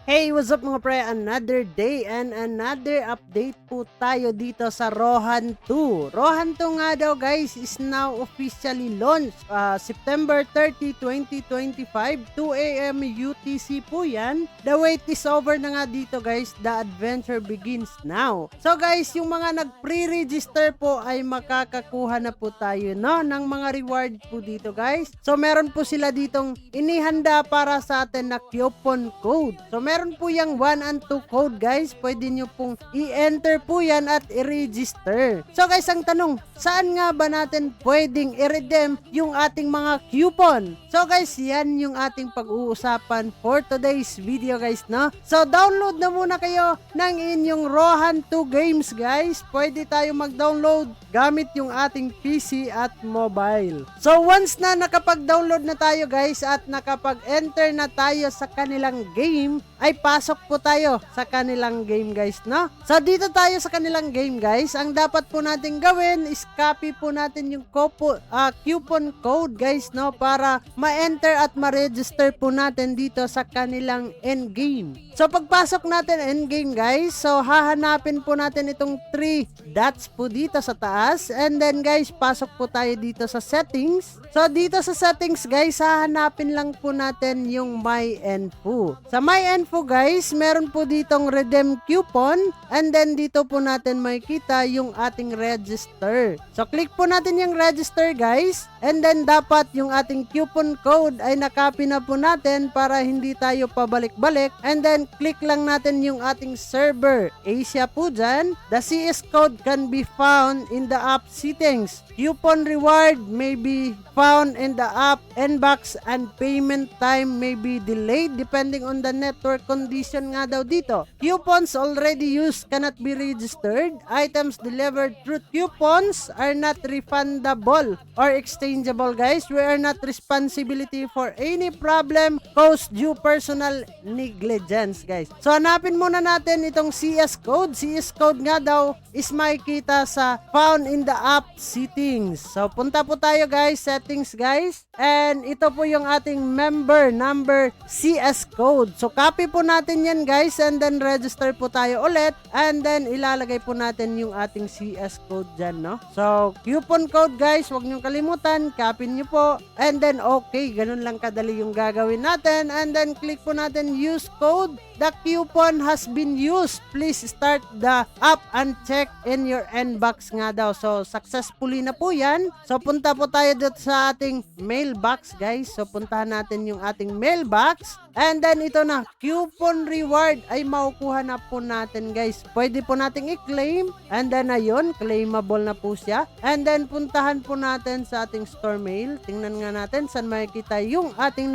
Hey, what's up mga pre? Another day and another update po tayo dito sa Rohan 2. Rohan 2 nga daw guys is now officially launched September 30, 2025, 2 AM UTC po yan. The wait is over na nga dito guys. The adventure begins now. So guys, yung mga nag-pre-register po ay makakakuha na po tayo ng mga reward po dito guys. So meron po sila ditong inihanda para sa atin na coupon code. So meron po yung 1 and 2 code guys. Pwede nyo pong i-enter po yan at i-register. So guys, ang tanong, saan nga ba natin pwedeng i-redeem yung ating mga coupon? So guys, yan yung ating pag-uusapan for today's video guys, no? So download na muna kayo ng inyong Rohan 2 games guys. Pwede tayo mag-download gamit yung ating PC at mobile. So once na nakapag-download na tayo guys at nakapag-enter na tayo sa kanilang game, ay pasok po tayo sa kanilang game guys, no? So dito tayo sa kanilang game guys. Ang dapat po natin gawin is copy po natin yung coupon code guys, no? Para ma-enter at ma-register po natin dito sa kanilang endgame. So pagpasok natin endgame guys, so hahanapin po natin itong 3 dots po dito sa taas. And then guys, pasok po tayo dito sa settings. So dito sa settings guys, hahanapin lang po natin yung My Info. Sa My Info guys, meron po ditong redeem coupon. And then dito po natin makikita yung ating register. So click po natin yung register guys. And then dapat yung ating coupon code ay nakopy na po natin para hindi tayo pabalik-balik. And then click lang natin yung ating server Asia po dyan. The CS code can be found in the app settings. Coupon reward may be found in the app inbox and payment time may be delayed depending on the network condition nga daw dito. Coupons already used cannot be registered. Items delivered through coupons are not refundable or exchangeable guys. We are not responsibility for any problem caused due personal negligence guys. So hanapin muna natin itong CS code. CS code nga daw is makikita sa found in the app settings. So punta po tayo guys, settings guys. And ito po yung ating member number CS code. So copy po natin yan guys and then register po tayo ulit. And then ilalagay po natin yung ating CS code dyan, no? So coupon code guys, huwag nyo kalimutan, copy nyo po. And then okay, ganun lang kadali yung gagawin natin. And then click po natin use code. The coupon has been used. Please start the app and check in your inbox nga daw. So successfully na po yan. So punta po tayo dito sa ating mailbox guys. So puntahan natin yung ating mailbox. And then ito na, coupon reward ay makukuha na po natin guys. Pwede po nating i-claim. And then ayun, claimable na po siya. And then puntahan po natin sa ating store mail. Tingnan nga natin saan makikita yung ating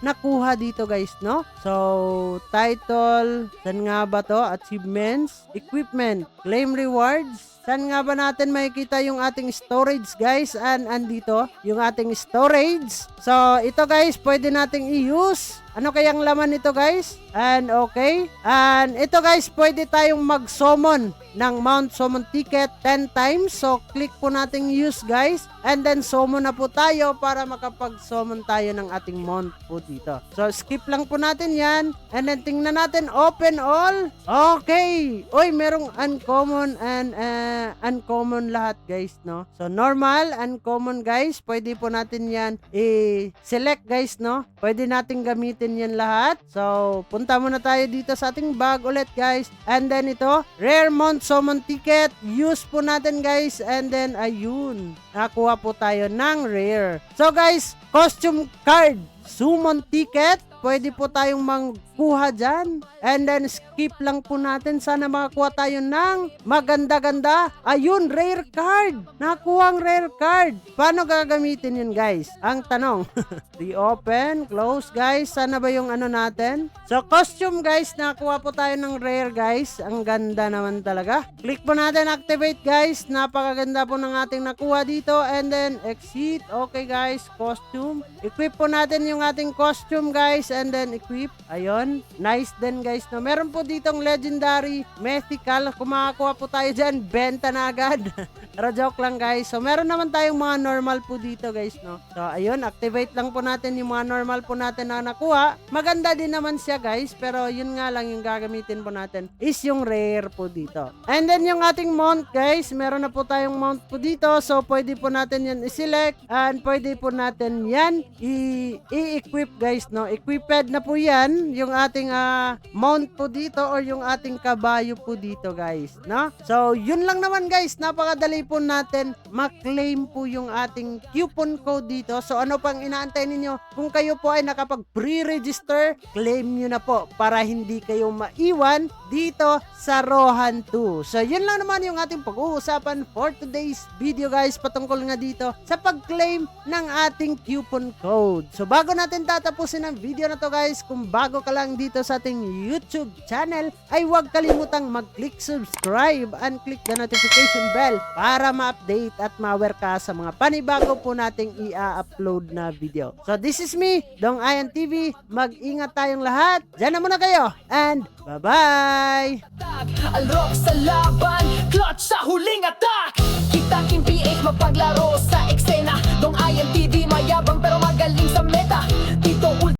nakuha dito guys, no? So title, saan nga ba to? Achievements, equipment, claim rewards. Saan nga ba natin makikita yung ating storage guys? And andito yung ating storage. So ito guys, pwede nating i-use. Ano kayang laman nito guys? And okay. And ito guys, pwede tayong mag-summon ng Mount Summon ticket 10 times. So click po nating use guys. And then summon na po tayo para makapag-summon tayo ng ating mount po dito. So skip lang po natin yan. And then tingnan natin, open all. Okay. Oy, merong uncommon and uncommon lahat guys, no? So normal, uncommon guys, pwede po natin yan i-select guys, no? Pwede natin gamitin yan lahat. So punta muna tayo dito sa ating bag ulit guys. And then ito, rare Mount Summon ticket, use po natin guys. And then ayun, nakuha po tayo ng rare. So guys, costume card, summon ticket, pwede po tayong mangkuha dyan. And then skip lang po natin. Sana makakuha tayo ng maganda-ganda. Ayun, rare card. Nakuha ang rare card. Paano gagamitin yun guys? Ang tanong. Reopen, close guys. Sana ba yung ano natin? So costume guys, nakuha po tayo ng rare guys. Ang ganda naman talaga. Click po natin, activate guys. Napakaganda po ng ating nakuha dito. And then exit. Okay guys, costume. Equip po natin yung ating costume guys. and then equip. Ayun. Nice din guys, no? Meron po ditong legendary, mythical. Kung makakuha po tayo dyan, benta na agad. Pero joke lang guys. So meron naman tayong mga normal po dito guys, no? So ayun, activate lang po natin yung mga normal po natin na nakuha. Maganda din naman siya guys, pero yun nga lang yung gagamitin po natin is yung rare po dito. And then yung ating mount guys, meron na po tayong mount po dito. So pwede po natin yan i-select and pwede po natin yan i-equip guys, no? Equipped na po yan yung ating mount po dito or yung ating kabayo po dito guys, no? So yun lang naman guys, napakadali po natin maklaim po yung ating coupon code dito. So ano pang inaantay ninyo? Kung kayo po ay nakapag pre-register, claim nyo na po para hindi kayo maiwan dito sa Rohan 2. So yun lang naman yung ating pag-uusapan for today's video guys, patungkol nga dito sa pag-claim ng ating coupon code. So bago natin tatapusin ang video na to guys, kung bago ka lang dito sa ating YouTube channel, ay huwag kalimutang mag-click subscribe and click the notification bell para ma-update at ma-aware ka sa mga panibago po nating i-upload na video. So this is me, Dong Ayan TV. Mag-ingat tayong lahat. Diyan na muna kayo and bye-bye! Alrok sa laban, clutch sa huling attack. Kita-king PH mapaglaro sa eksena. Dong Ayan TV mayabang pero magaling sa meta.